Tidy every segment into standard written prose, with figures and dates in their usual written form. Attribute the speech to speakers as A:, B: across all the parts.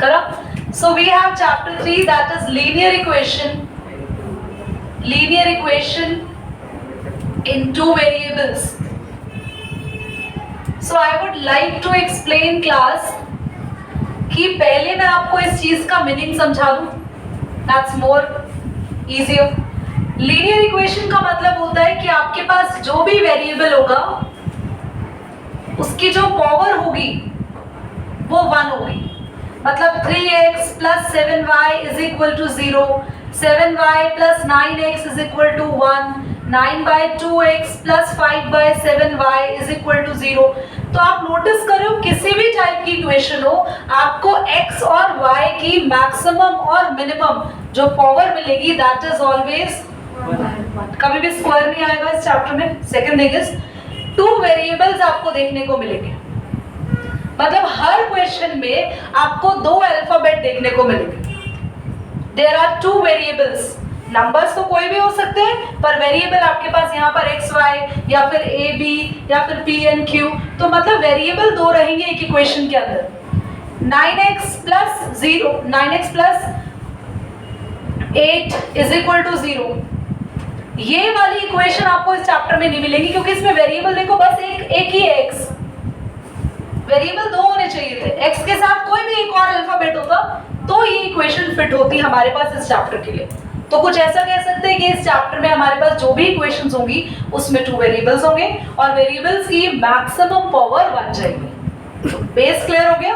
A: correct? So we have chapter 3, that is linear equation in two variables. So I would like to explain class कि पहले मैं आपको इस चीज का मीनिंग समझा दूं, that's more easier. Linear equation का मतलब होता है कि आपके पास जो भी वेरिएबल होगा उसकी जो पावर होगी वो 1 होगी. मतलब 3x plus 7y is equal to 0, 7y plus 9x is equal to 1, 9 by 2x plus 5 by 7y is equal to 0. तो आप नोटिस करो किसी भी टाइप की इक्वेशन हो, आपको x और y की मैक्सिमम और मिनिमम जो पावर मिलेगी दैट इज ऑलवेज 1. कभी भी स्क्वायर नहीं आएगा इस चैप्टर में. सेकंड थिंग इज 2 वेरिएबल्स आपको देखने को मिलेंगे. मतलब हर क्वेश्चन में आपको 2 अल्फाबेट देखने को मिलेंगे. There are 2 variables. नंबर्स तो कोई भी हो सकते हैं, पर वेरिएबल आपके पास यहाँ पर एक्स वाई या फिर ए बी या फिर पी एन क्यू. तो मतलब वेरिएबल 2 रहेंगे एक इक्वेशन के अंदर. 9x plus 0, 9x plus 8 is equal to 0. ये वाली इक्वेशन आपको इस चैप्टर में नहीं मिलेगी क्योंकि इसमें वेरिएबल देखो बस एक ही है x. वेरिएबल 2 होने चाहिए थे. x के साथ कोई भी एक और अल्फाबेट होता तो ये इक्वेशन फिट होती हमारे पास इस चैप्टर के लिए. तो कुछ ऐसा कह सकते हैं कि इस चैप्टर में हमारे पास जो भी इक्वेशंस होंगी उसमें 2 वेरिएबल्स होंगे और वेरिएबल्स की मैक्सिमम पावर 1 जाएगी. बेस क्लियर हो गया?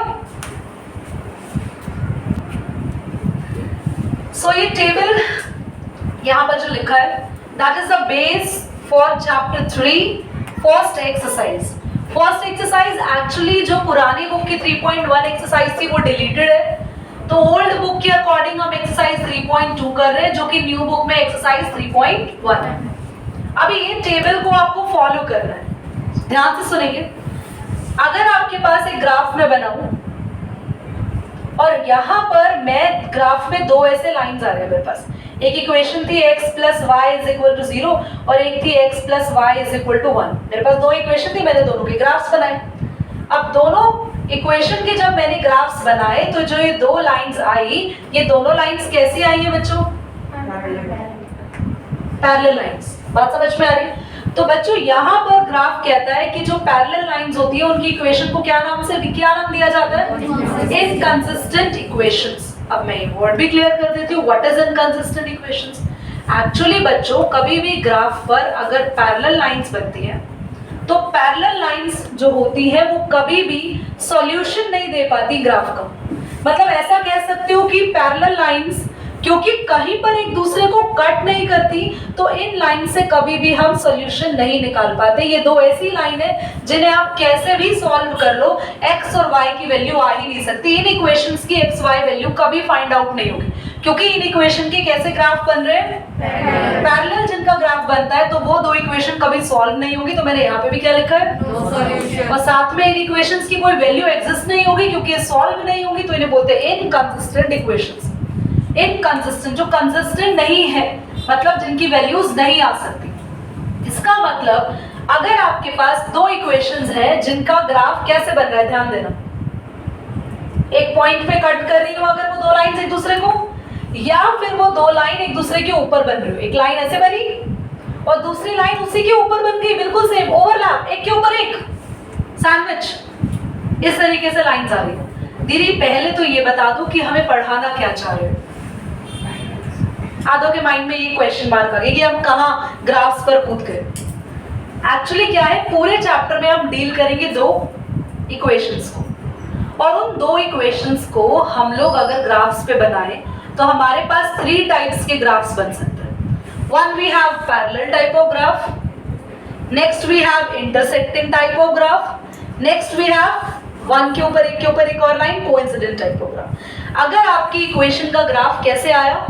A: सो ये टेबल यहाँ पर जो लिखा है that is the base for chapter 3 first exercise. First exercise actually जो पुरानी बुक की 3.1 एक्सरसाइज थी वो डिलीटेड है. तो ओल्ड बुक के अकॉर्डिंग हम एक्सरसाइज 3.2 कर रहे हैं जो कि न्यू बुक में एक्सरसाइज 3.1 है. अभी ये टेबल को आपको फॉलो करना है. ध्यान से सुनेंगे. अगर आपके पास एक ग्राफ में बनाऊं और यहाँ पर मैं ग्राफ में 2 ऐसे लाइंस आ रहे हैं मेरे पास. एक इक्वेशन थी x plus y is equal to 0 और एक थी x plus y is equal to 1. मेरे पास 2 इक्वेशन थी, मैंने दोनों के ग्राफ्स बनाए. अब दोनों इक्वेशन के जब मैंने ग्राफ्स बनाए तो जो ये 2 लाइंस आई, ये दोनों लाइंस कैसी आई है बच्चों? Parallel lines. बात समझ में आ रही है? तो बच्चों यहाँ पर ग्राफ कहता है कि जो पैरेलल लाइंस होती है उनकी इक्वेशन को क्या नाम दिया जाता है? Inconsistent equations. अब मैं ये वर्ड भी क्लियर कर देती हूँ. What is inconsistent equations? Actually बच्चों कभी भी ग्राफ पर अगर पैरेलल लाइंस बनती है तो पैरेलल लाइंस जो होती है वो कभी भी सॉल्यूशन नहीं दे पाती ग्राफ का. मतलब ऐसा कह सकते हो कि पैरेलल लाइंस क्योंकि कहीं पर एक दूसरे को कट नहीं करती तो इन लाइन से कभी भी हम सॉल्यूशन नहीं निकाल पाते. ये 2 ऐसी लाइन है जिन्हें आप कैसे भी सॉल्व कर लो x और y की वैल्यू आ ही नहीं सकती. इन इक्वेशंस की x y वैल्यू कभी फाइंड आउट नहीं होगी क्योंकि इन इक्वेशन के कैसे ग्राफ बन रहे हैं? पैरेलल. जिनका ग्राफ बनता है तो वो 2 इक्वेशन कभी सॉल्व नहीं होगी. तो मैंने यहाँ पे भी क्या लिखा है? और साथ में इन इक्वेशंस की कोई वैल्यू एग्जिस्ट नहीं होगी क्योंकि ये सॉल्व नहीं होगी. तो इन्हें बोलते हैं इनकंसिस्टेंट इक्वेशंस. इनकंसिस्टेंट जो कंसिस्टेंट नहीं है मतलब जिनकी वैल्यूज नहीं आ सकती. इसका मतलब अगर आपके पास 2 इक्वेशंस हैं जिनका ग्राफ कैसे बन रहा है, ध्यान देना. एक पॉइंट पे कट कर रही हूं अगर वो 2 लाइंस एक दूसरे को, या फिर वो 2 लाइन एक दूसरे के ऊपर बन रही हो. एक लाइन ऐसे बनी और दूसरी लाइन उसी के ऊपर बन गई, बिल्कुल सेम ओवरलैप, एक के ऊपर एक सैंडविच. इस तरीके से लाइंस आ रही है. दीदी पहले तो ये बता दो कि हमें पढ़ाना क्या चाह रहे हो. आधों के माइंड में ये क्वेश्चन मार्क आ गया कि हम कहाँ ग्राफ्स पर कूद गए. एक्चुअली क्या है, पूरे चैप्टर में हम डील करेंगे 2 इक्वेशंस को और उन 2 इक्वेशंस को हम लोग अगर ग्राफ्स पे बनाए तो हमारे पास 3 टाइप्स के ग्राफ्स बन सकते हैं. One we have parallel type of graph, next we have intersecting type of graph, next we have 1 के ऊपर एक और line coincident type of graph. अगर आपकी इक्वेशन का ग्राफ कैसे आया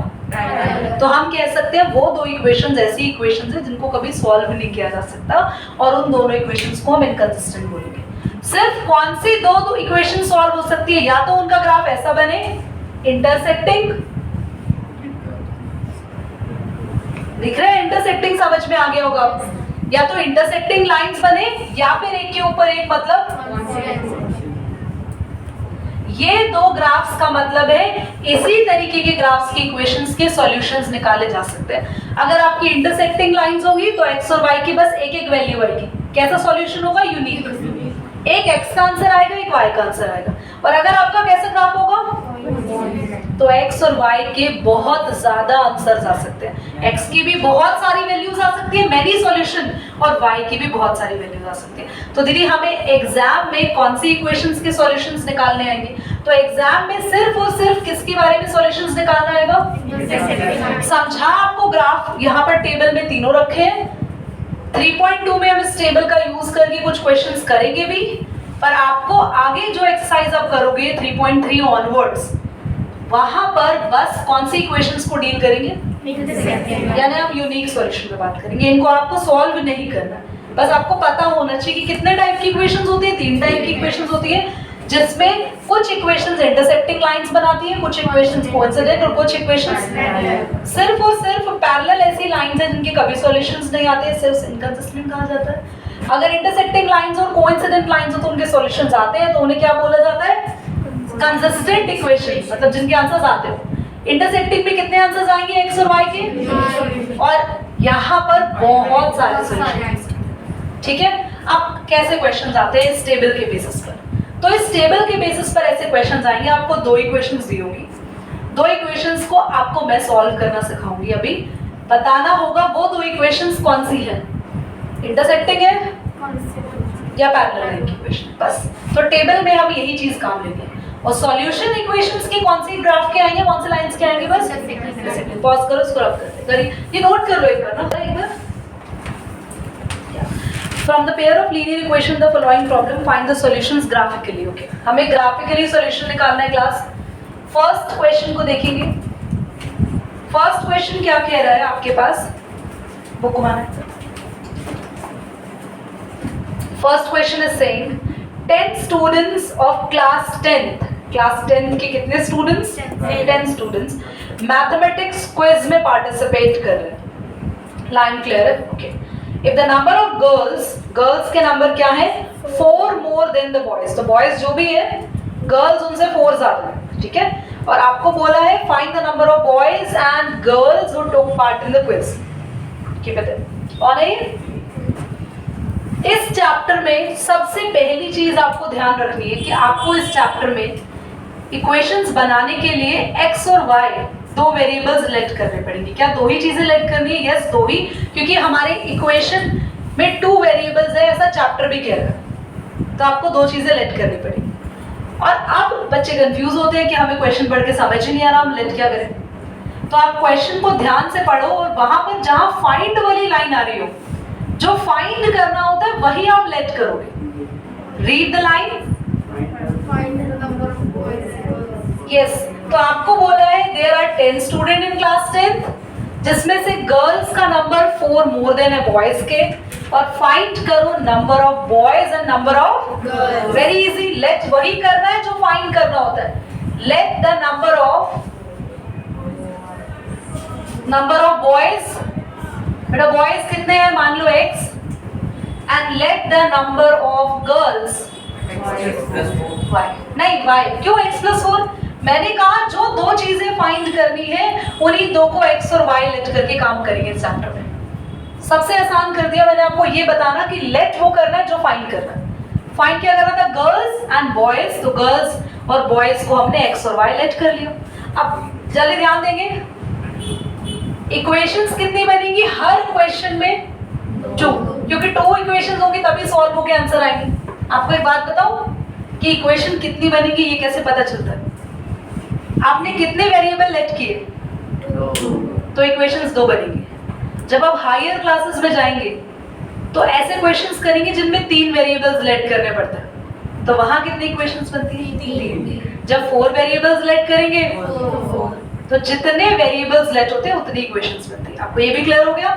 A: तो हम कह सकते हैं वो 2 इक्वेशंस ऐसी इक्वेशंस हैं जिनको कभी सॉल्व नहीं किया जा सकता और उन दोनों इक्वेशंस को हम इनकंसिस्टेंट बोलेंगे. सिर्फ कौन सी 2 इक्वेशन सॉल्व हो सकती है? या तो उनका ग्राफ ऐसा बने इंटरसेक्टिंग, दिख रहा है इंटरसेक्टिंग, समझ में आ गया होगा. या तो इंटरसेक्टिंग लाइंस बने या फिर एक के ऊपर एक मतलब ये दो ग्राफ्स का मतलब है इसी तरीके के ग्राफ्स के इक्वेशंस के सॉल्यूशंस निकाले जा सकते हैं। अगर आपकी इंटरसेक्टिंग लाइंस होगी तो x और y की बस एक एक वैल्यू आएगी। कैसा सॉल्यूशन होगा? यूनिक। एक x का आंसर आएगा, एक y का आंसर आएगा। और अगर आपका कैसा ग्राफ होगा तो x और y के बहुत ज्यादा आंसर्स आ सकते हैं। x की भी बहुत सारी वैल्यूज आ सकती है, मैनी सॉल्यूशन, और y की भी बहुत सारी वैल्यूज आ सकती है। तो दीदी हमें एग्जाम में कौन सी इक्वेशंस के सॉल्यूशंस निकालने आएंगे? तो एग्जाम में सिर्फ और सिर्फ किसके बारे में सॉल्यूशंस निकालना आएगा? समझा आपको ग्राफ यहाँ पर टेबल में तीनों रखे हैं। 3.2 में हम इस टेबल का यूज करके कुछ क्वेश्चंस करेंगे भी, पर आपको आगे जो एक्सरसाइज आप करोगे 3.3 ऑनवर्ड्स, वहां पर बस कौन सी इक्वेशंस को डील करेंगे? यानी हम यूनिक सॉल्यूशन पे बात करेंगे। इनको आपको सॉल्व नहीं करना, बस आपको पता होना चाहिए कि कितने टाइप की इक्वेशंस होती है। 3 टाइप की इक्वेशंस होती है, जिसमें कुछ इक्वेशंस इंटरसेक्टिंग लाइंस बनाती है, कुछ इक्वेशंस कोइंसिडेंट और कुछ इक्वेशंस सिर्फ और सिर्फ पैरेलल ऐसी लाइंस हैं जिनके कभी सॉल्यूशंस नहीं आते, सिर्फ इनकंसिस्टेंट कहा जाता है। अगर इंटरसेक्टिंग लाइंस और कोइंसिडेंट लाइंस हो तो उनके सॉल्यूशंस आते हैं, तो उन्हें क्या बोला जाता है? कंसिस्टेंट इक्वेशंस, मतलब जिनके आंसर्स आते हो। इंटरसेक्टिंग में कितने आंसर्स आएंगे x और y के? और यहाँ पर बहुत सारे सॉल्यूशंस। ठीक है, अब कैसे क्वेश्चंस आते हैं इस टेबल के बेसिस पर? तो इस टेबल के बेसिस पर ऐसे क्वेश्चंस आएंगे। आपको 2 इक्वेशंस दी होगी, 2 इक्वेशंस को आपको मैं सॉल्व करना सिखाऊंगी। अभी बताना होगा वो 2 इक्वेशंस कौन सी है, इंटरसेक्टिंग है या पैरेलल है इक्वेशन, बस। तो टेबल में हम यही चीज काम लेंगे। और सॉल्यूशन इक्वेशंस की कौन सी ग्राफ के आएंगे, कौन सी लाइंस के आएंगे? बस पॉज करो, स्क्रॉल करिए, ये नोट कर लो एक बार ना, एक बार। From the pair of linear equation the following problem find the solutions graphically. Okay, हमें graphically solution निकालना है क्लास। फर्स्ट क्वेश्चन को देखेंगे। फर्स्ट क्वेश्चन क्या कह रहा है आपके पास? बुक घुमाना है। First question is saying 10 students of class 10th, class 10th के कितने स्टूडेंट्स? 10 स्टूडेंट्स मैथमेटिक्स क्विज में पार्टिसिपेट कर रहे हैं। लाइन क्लियर है? Okay. If the number of girls के नंबर क्या है? 4 more than the boys, तो boys जो भी है girls उनसे 4 ज्यादा है, ठीक है। और आपको बोला है find the number of boys and girls who took part in the quiz। Keep it in। और नहीं, इस चैप्टर में सबसे पहली चीज आपको ध्यान रखनी है कि आपको इस चैप्टर में इक्वेशंस बनाने के लिए x और y 2 वेरिएबल्स लेट करने पड़ेंगे। क्या 2 ही चीजें लेट करनी है? यस, 2 ही, क्योंकि हमारे इक्वेशन में 2 वेरिएबल्स है, ऐसा चैप्टर भी कह रहा है। तो आपको 2 चीजें लेट करनी पड़ेंगी। और अब बच्चे कंफ्यूज होते हैं कि हमें क्वेश्चन पढ़ के समझ ही नहीं आ रहा, हम लेट क्या करें। तो आप क्वेश्चन को ध्यान से पढ़ो और वहां पर जहां फाइंड वाली लाइन आ रही हो, जो फाइंड करना होता है वही आप लेट करोगे। Read the line. यस, तो आपको बोला है there are 10 student in class 10th, जिसमें से गर्ल्स का नंबर 4 मोर देन है बॉयज के, और फाइंड करो number of boys and number of girls. Very easy, let वही करना है जो फाइंड करना होता है। Let the number of boys, बेटा बॉयज कितने हैं? मान लो x, and let the number of girls y। नहीं y, क्यों x + 4? मैंने कहा जो 2 चीजें फाइंड करनी है उन्हीं 2 को x और y लेट करके काम करेंगे इस चैप्टर में। सबसे आसान कर दिया मैंने आपको ये बताना कि लेट वो करना है जो फाइंड करना है। फाइंड क्या करना था? गर्ल्स एंड बॉयज, तो गर्ल्स और बॉयज को हमने x और y लेट कर लिया। अब जल्दी ध्यान देंगे, इक्वेशंस कितनी बनेंगी हर क्वेश्चन में? 2, क्योंकि 2 इक्वेशंस होंगी तभी सॉल्व होके आंसर आएंगे। आपको एक बात बताओ कि इक्वेशन कितनी बनेगी ये कैसे पता चलता है? आपने कितने वेरिएबल लेट किए? 2, तो इक्वेशंस 2 बनेंगी। जब आप हायर क्लासेस में जाएंगे तो ऐसे क्वेश्चंस करेंगे जिनमें 3 वेरिएबल्स लेट करने पड़ते हैं, तो वहां कितनी इक्वेशंस बनती है? 3। जब 4 वेरिएबल्स लेट करेंगे तो जितने वेरिएबल्स लेट होते हैं उतनी इक्वेशंस बनती है। आपको ये भी क्लियर हो गया?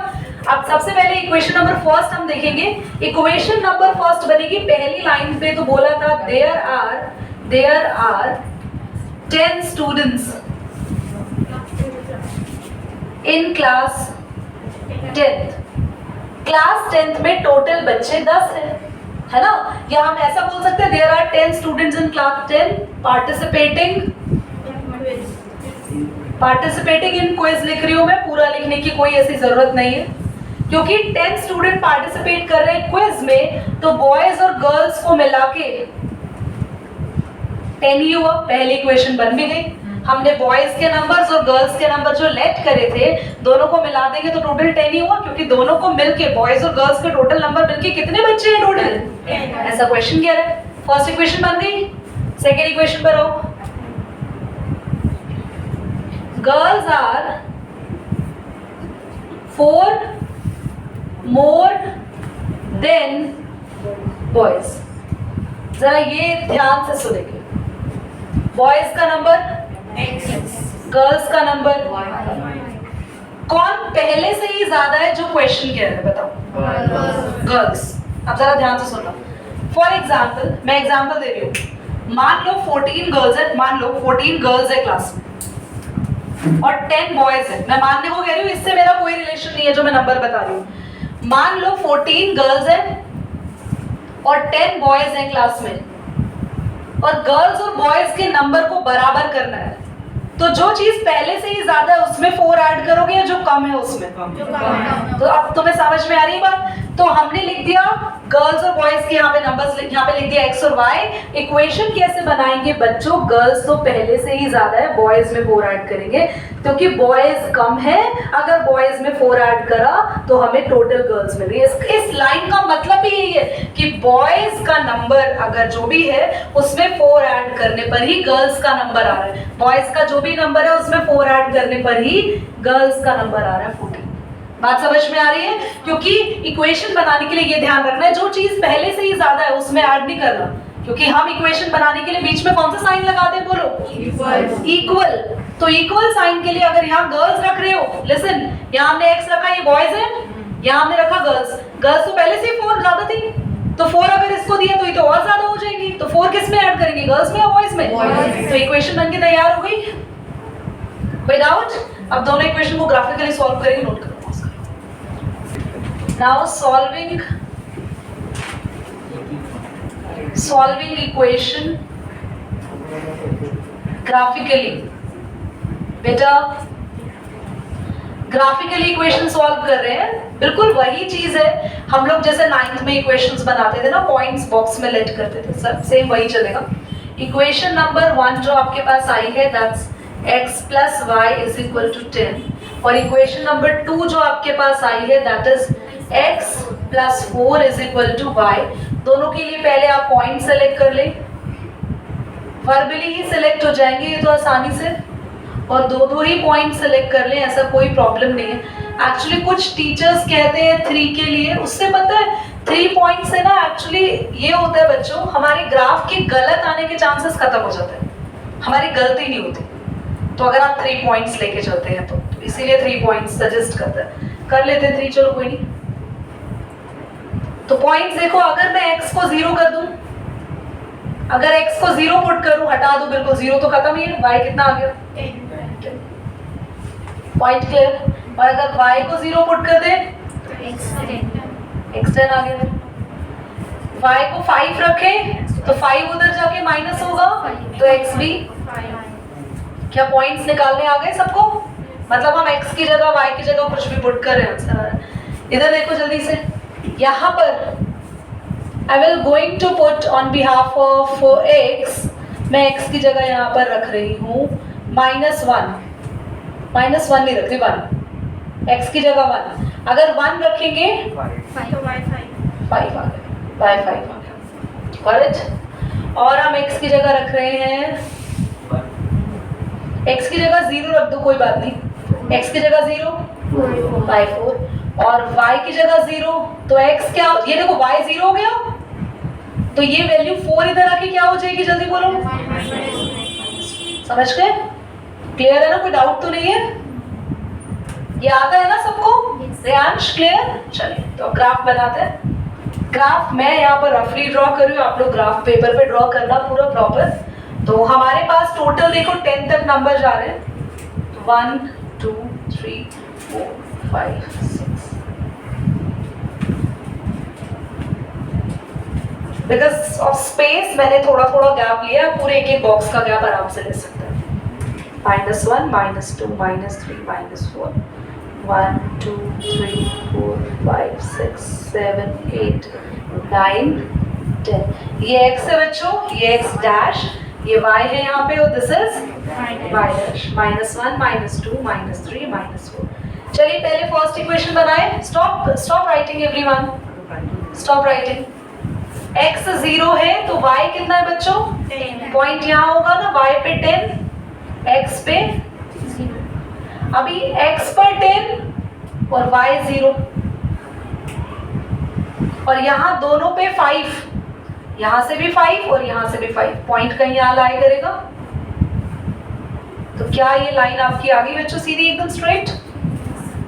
A: अब सबसे पहले इक्वेशन नंबर फर्स्ट हम देखेंगे। इक्वेशन नंबर फर्स्ट बनेगी पहली लाइन पे, तो बोला था there are 10 students in class 10th। Class 10th में टोटल बच्चे 10 हैं, है ना? या हम ऐसा बोल सकते हैं there are 10 students in class 10 participating in quiz लिख रही हूँ मैं, पूरा लिखने की कोई ऐसी जरूरत नहीं है, क्योंकि 10 स्टूडेंट पार्टिसिपेट कर रहे हैं क्विज में, तो बॉयज और गर्ल्स को मिला के 10 ही हुआ। पहली इक्वेशन बन भी गई। हमने बॉयज के नंबर्स और गर्ल्स के नंबर जो लेट करे थे दोनों को मिला देंगे तो टोटल 10 ही हुआ, क्योंकि दोनों को मिलके बॉयज और गर्ल्स के टोटल नंबर मिलके कितने बच्चे हैं टोटल, ऐसा क्वेश्चन कह रहा है। फर्स्ट इक्वेशन बन गई। सेकेंड इक्वेशन पर आओ। Girls are 4 more than boys। जरा ये ध्यान से सुनेंगे। बॉयज का नंबर गर्ल्स का नंबर कौन पहले से ही ज्यादा है, जो क्वेश्चन कह रहे हैं बताओ। गर्ल्स। अब जरा ध्यान से सुनना। फॉर एग्जाम्पल, मैं एग्जाम्पल दे रही हूँ। मान लो 14 गर्ल्स है, मान लो 14 गर्ल्स है क्लास में और 10 बॉयज है। मैं मानने को कह रही हूँ, इससे मेरा कोई रिलेशन नहीं है जो मैं नंबर बता रही हूँ। मान लो 14 गर्ल्स है और 10 बॉयज है क्लास में, और गर्ल्स और बॉयज के नंबर को बराबर करना है, तो जो चीज पहले से ही ज्यादा है उसमें 4 ऐड करोगे या जो कम है उसमें? तो अब तुम्हें समझ में आ रही है बात? तो हमने लिख दिया गर्ल्स और बॉयज के यहाँ पे नंबर्स, यहाँ पे लिख दिया x और y। इक्वेशन कैसे बनाएंगे बच्चों? गर्ल्स तो पहले से ही ज्यादा है, बॉयज में 4 ऐड करेंगे, क्योंकि बॉयज कम है। अगर बॉयज में 4 ऐड करा तो हमें टोटल गर्ल्स मिल रही है। इस लाइन का मतलब भी यही है कि बॉयज का नंबर अगर जो भी है उसमें 4 ऐड करने पर ही गर्ल्स का नंबर आ रहा है। बॉयज का जो भी नंबर है उसमें 4 ऐड करने पर ही गर्ल्स का नंबर आ रहा है 14। बात समझ में आ रही है? क्योंकि इक्वेशन बनाने के लिए ये ध्यान रखना है, जो चीज पहले से ही ज्यादा है उसमें ऐड नहीं करना, क्योंकि हम इक्वेशन बनाने के लिए बीच में कौन सा साइन लगाते हैं? बोलो, इक्वल। तो इक्वल साइन के लिए अगर यहाँ गर्ल्स रख रहे हो, लिसन, यहाँ हमने x रखा, ये बॉयज है, यहाँ हमने रखा गर्ल्स। गर्ल्स तो पहले से ही 4 ज्यादा थी, तो 4 अगर इसको दिया तो ये तो और ज्यादा हो जाएंगी, तो 4 किस में ऐड करेंगे? गर्ल्स में या बॉयज में? तो इक्वेशन बनके तैयार हो गई। कोई डाउट? अब दोनों इक्वेशन को ग्राफिकली सॉल्व करेंगे, नोट करो। Now solving equation graphically। बेटा ग्राफिकली इक्वेशन सॉल्व कर रहे हैं, बिल्कुल वही चीज है हम लोग जैसे 9th में इक्वेशंस बनाते थे ना, पॉइंट्स बॉक्स में लेट करते थे, सब सेम वही चलेगा। इक्वेशन नंबर 1 जो आपके पास आई है, that's x plus y is equal to 10, और इक्वेशन नंबर 2 जो आपके पास आई है, that is x plus 4 is equal to y। दोनों के लिए पहले आप पॉइंट सेलेक्ट कर ले, वर्बली ही सिलेक्ट हो जाएंगे ये तो आसानी से, और दो ही पॉइंट सेलेक्ट कर ले, ऐसा कोई प्रॉब्लम नहीं है। एक्चुअली कुछ टीचर्स कहते हैं 3 के लिए, उससे पता है 3 पॉइंट से ना एक्चुअली ये होता है बच्चों, हमारे ग्राफ के गलत आने के चांसेस खत्म हो जाते हैं, हमारी गलती नहीं होती। तो अगर आप 3 पॉइंट्स लेके चलते हैं तो इसीलिए 3 पॉइंट्स सजेस्ट करते हैं, कर लेते हैं 3, चलो कोई नहीं। तो पॉइंट्स देखो, अगर मैं x को 0 कर दूं, अगर x को 0 पुट करूं, हटा दूं, बिल्कुल 0 तो खत्म ही है, y कितना आ गया? Point clear? और अगर y को 0 पुट कर दे, x 10 आ गया। y को 5 रखें तो 5 उधर जाके माइनस होगा, तो x भी। क्या पॉइंट्स निकालने आ गए सबको? मतलब हम x की जगह y की जगह कुछ भी पुट कर रहे हैं, आंसर आ रहा है। इधर देखो जल्दी से, यहाँ पर I will going to put on behalf of x, मैं x की जगह यहाँ पर रख रही हूँ -1, -1 नहीं रख रही, 1, x की जगह 1। अगर 1 रखेंगे 5 आ गया, करेक्ट। और हम x की जगह रख रहे हैं, x की जगह 0 रख दो, कोई बात नहीं, x की जगह 0, y 4, और y की जगह 0, तो x क्या, ये देखो y 0 हो गया, तो ये वैल्यू 4 इधर आके क्या हो जाएगी, जल्दी बोलो। समझ गए? क्लियर है ना? कोई डाउट तो नहीं है? ये आता है ना सबको? रेयांश क्लियर? चलिए तो ग्राफ बनाते हैं। ग्राफ मैं यहाँ पर रफली ड्रॉ कर रही हूँ, आप लोग ग्राफ पेपर पे ड्रॉ करना पूरा प्रॉपर। तो हमारे पास टोटल देखो 10 तक नंबर जा रहे हैं, 1 2 3 4 5 6। बिकॉज ऑफ स्पेस मैंने थोड़ा थोड़ा गैप लिया, पूरे एक एक बॉक्स का गैप आराम से ले सकते हैं। -1 -2 -3 -4 1 2 3 4 5 6 7 8 9 10। ये x है बच्चों, ये x डैश, ये y है यहाँ पे, और दिस इज y डैश। -1 -2 -3 -4। चलिए पहले फर्स्ट इक्वेशन बनाए। Stop writing everyone, stop writing. x 0 है तो y कितना है बच्चों? 10। पॉइंट यहाँ होगा ना, y पे 10, x पे 0। अभी x पर 10 और y 0, और यहाँ दोनों पे 5, यहाँ से भी 5 और यहाँ से भी 5, पॉइंट कहीं यहाँ लाई करेगा। तो क्या ये लाइन आपकी आ गई बच्चों सीधी एकदम स्ट्रेट?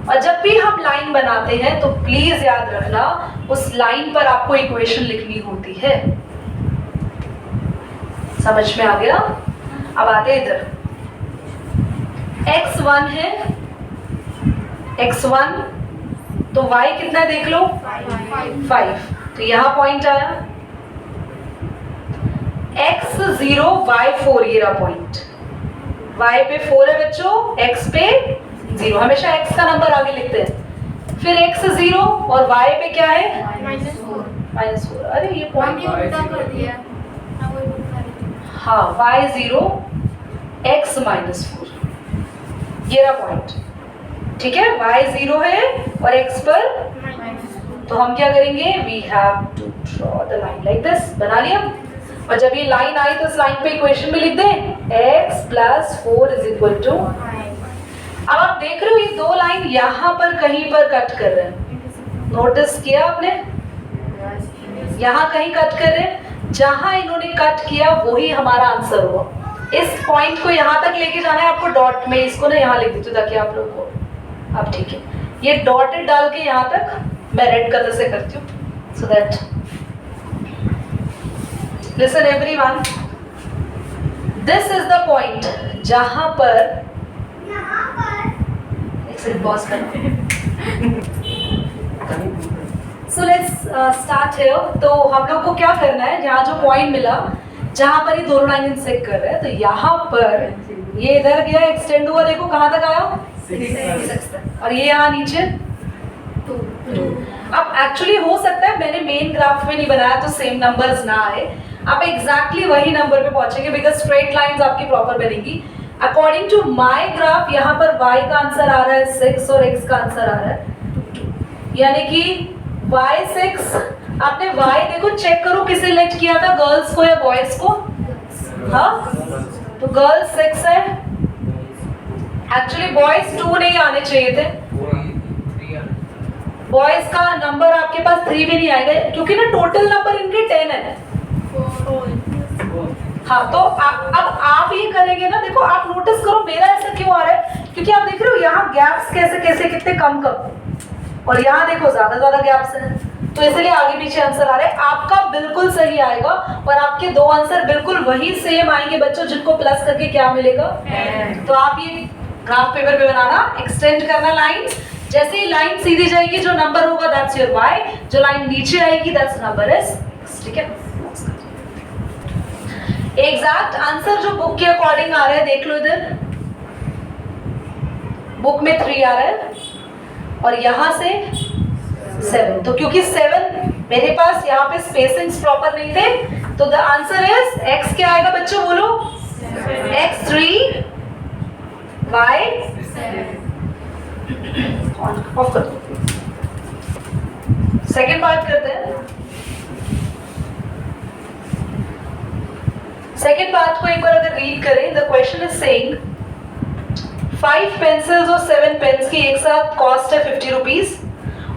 A: और जब भी हम लाइन बनाते हैं तो प्लीज याद रखना उस लाइन पर आपको इक्वेशन लिखनी होती है। समझ में आ गया? अब आते इधर, x1 है, x1 तो y कितना है देख लो, 5, तो यहां पॉइंट आया। x0 y4, ये रहा पॉइंट, y पे 4 है बच्चों, x पे 0, हमेशा x का नंबर आगे लिखते हैं। फिर x0 और y पे क्या है? -4। अरे ये पॉइंट
B: कर दिया।
A: हाँ, y0 x -4, ये रहा पॉइंट। ठीक है, y0 है और x पर, तो हम क्या करेंगे? We have to draw the line like this. बना लिया? और जब ये लाइन आई तो इस लाइन पे इक्वेशन में लिख दें, x + 4 =। अब आप देख रहे हो ये दो लाइन यहाँ पर कहीं पर कट कर रहे हैं, नोटिस किया आपने? यहाँ कहीं कट कर रहे हैं, जहां इन्होंने कट किया वही हमारा आंसर हुआ। इस पॉइंट को यहाँ तक लेके जाना है आपको डॉट में, इसको ना यहाँ लिख देती हूँ ताकि आप लोग को, अब ठीक है, ये डॉटेड डाल के यहाँ तक मैं रेड कलर से करती हूँ, so that listen everyone, this is the point जहां पर, एक सेकंड पॉज करो। So let's start here. तो हम लोग को क्या करना है, जहाँ जो पॉइंट मिला जहां पर ये दोनों लाइन इंसेक्ट कर रहे हैं, तो यहाँ पर ये इधर गया, एक्सटेंड हुआ, देखो कहाँ तक आया, 6, और ये यहाँ नीचे 2। अब एक्चुअली हो सकता है मैंने मेन ग्राफ में नहीं बनाया तो सेम नंबर्स ना आए, आप एग्जैक्टली वही नंबर पे पहुंचेंगे, बिकॉज स्ट्रेट लाइंस आपकी प्रॉपर बनेगी। अकॉर्डिंग टू माय ग्राफ यहाँ पर y का आंसर आ रहा है 6 और x का आंसर आ रहा है 2, यानी कि y6, आपने y देखो चेक करो किसे सिलेक्ट किया था, गर्ल्स को या बॉयज को? हाँ, तो गर्ल्स 6 है, एक्चुअली बॉयज 2 नहीं आने चाहिए थे, बॉयज का नंबर आपके पास 3 भी नहीं आएगा क्योंकि ना टोटल नंबर इनके 10 है। हाँ, तो अब आप ये करेंगे ना, देखो आप नोटिस करो मेरा ऐसा क्यों आ रहा है, क्योंकि आप देख रहे हो यहाँ गैप्स कैसे कैसे कितने कम और यहाँ देखो ज्यादा गैप्स हैं, तो इसलिए आगे पीछे आंसर आ रहे हैं। आपका बिल्कुल सही आएगा और आपके दो आंसर बिल्कुल वही सेम आएंगे बच्चों, जिनको प्लस करके क्या मिलेगा? तो आप ये ग्राफ पेपर पे बनाना, एक्सटेंड करना लाइन, जैसे ही लाइन सीधी जाएगी जो नंबर होगा दैट्स योर y, जो लाइन नीचे आएगी दैट्स नंबर इज x। ठीक है, एग्जैक्ट आंसर जो बुक के अकॉर्डिंग आ रहा है देख लो, इधर बुक में 3 आ रहा है और यहां से 7, तो क्योंकि 7 मेरे पास यहाँ पे स्पेसिंग्स प्रॉपर नहीं थे, तो द आंसर इज x क्या आएगा बच्चों, बोलो? x3 y 7। ऑफ कर दो। सेकेंड पार्ट करते हैं। सेकेंड पार्ट को एक बार अगर रीड करें, the question is saying 5 pencils और 7 पेन्स की एक साथ कॉस्ट है 50 रुपीज,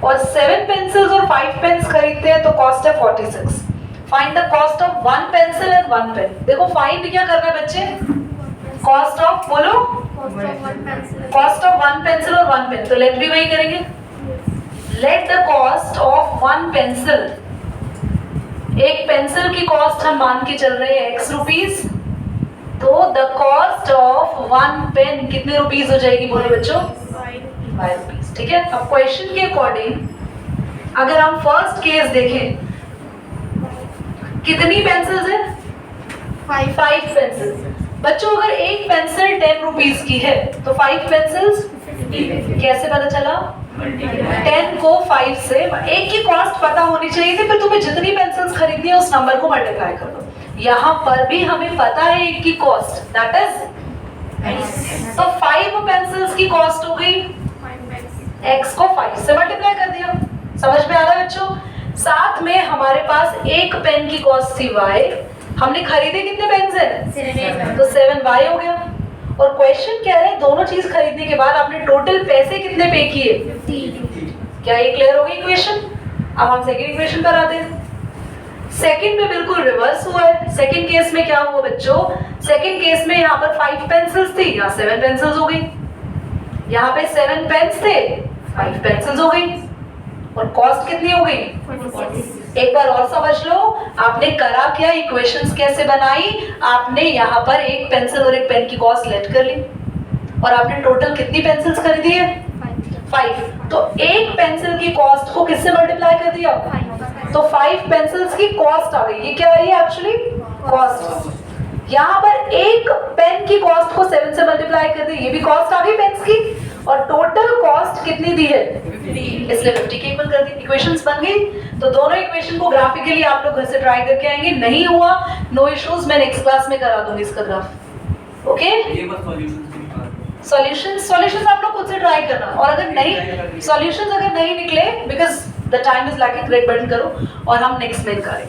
A: और 7 पेंसिल्स और 5 पेन्स खरीदते हैं तो कॉस्ट है 46। Find the cost of 1 pencil and 1 pen. देखो फाइंड क्या करना है बच्चे, कॉस्ट ऑफ, बोलो कॉस्ट ऑफ 1 पेंसिल और 1 पेन, तो लेट भी वही करेंगे। Let the cost of 1 pencil, एक पेंसिल की कॉस्ट हम मान के चल रहे हैं x रुपीज, तो द कॉस्ट ऑफ 1 पेन कितने रुपीज हो जाएगी, बोलो बच्चों? 5 रुपीज। ठीक है, अब क्वेश्चन के अकॉर्डिंग अगर हम फर्स्ट केस देखें, कितनी पेंसिल्स है? 5 पेंसिल्स। बच्चों अगर एक पेंसिल 10 रुपीज की है तो 5 पेंसिल्स कैसे पता चला? 10 को 5 से, एक की कॉस्ट पता होनी चाहिए थी, फिर तुम्हें जितनी पेंसिल्स खरीदनी है उस नंबर को मल्टीप्लाई कर दो। यहाँ पर भी हमें पता है एक की कॉस्ट, दैट इज, तो 5 पेंसिल्स की कॉस्ट हो गई, x को 5 से मल्टीप्लाई कर दिया। समझ में आ रहा है बच्चों? साथ में हमारे पास एक पेन की कॉस्ट थी y, हमने खरीदे कितने पेन है? तो 7y हो गया। और क्वेश्चन कह रहे हैं दोनों चीज खरीदने के बाद आपने टोटल पैसे कितने पे किए? क्या ये क्लियर हो गई इक्वेशन? अब हम सेकंड इक्वेशन पर आते हैं। सेकंड में बिल्कुल रिवर्स हुआ है। सेकंड केस में क्या हुआ बच्चों? सेकंड केस में यहाँ पर 5 पेंसिल्स थी, यहाँ 7 पेंसिल्स हो गई। यहाँ पे 7 पेन्स थे, 5 पेंसिल्स हो गई। और कॉस्ट कितनी हो गई? एक बार और समझ लो, आपने करा क्या, इक्वेशंस कैसे बनाई? आपने यहाँ पर एक पेंसिल और एक पेन की कॉस्ट लेट कर ली और आपने टोटल कितनी पेंसिल्स खरीदी है? 5। तो एक पेंसिल की कॉस्ट को किससे मल्टीप्लाई कर दिया? तो 5 पेंसिल्स की कॉस्ट आ गई। ये क्या है? Actually cost. यहाँ पर एक पेन की कॉस्ट को 7 से मल्टीप्लाई कर दी, ये भी कॉस्ट आ गई पेन्स की, और टोटल कॉस्ट कितनी दी है? 50। इसलिए 50 के इक्वल कर दी। इक्वेशंस बन गई। तो दोनों इक्वेशन को ग्राफिकली आप लोग घर से ट्राई करके आएंगे। नहीं हुआ नो इश्यूज, मैं नेक्स्ट क्लास में करा दूंगी इसका ग्राफ। ओके, सॉल्यूशंस आप लोग खुद से ट्राई करना, और अगर नहीं सॉल्यूशंस अगर नहीं निकले, because the time is lacking, red button करो और हम नेक्स्ट में करेंगे।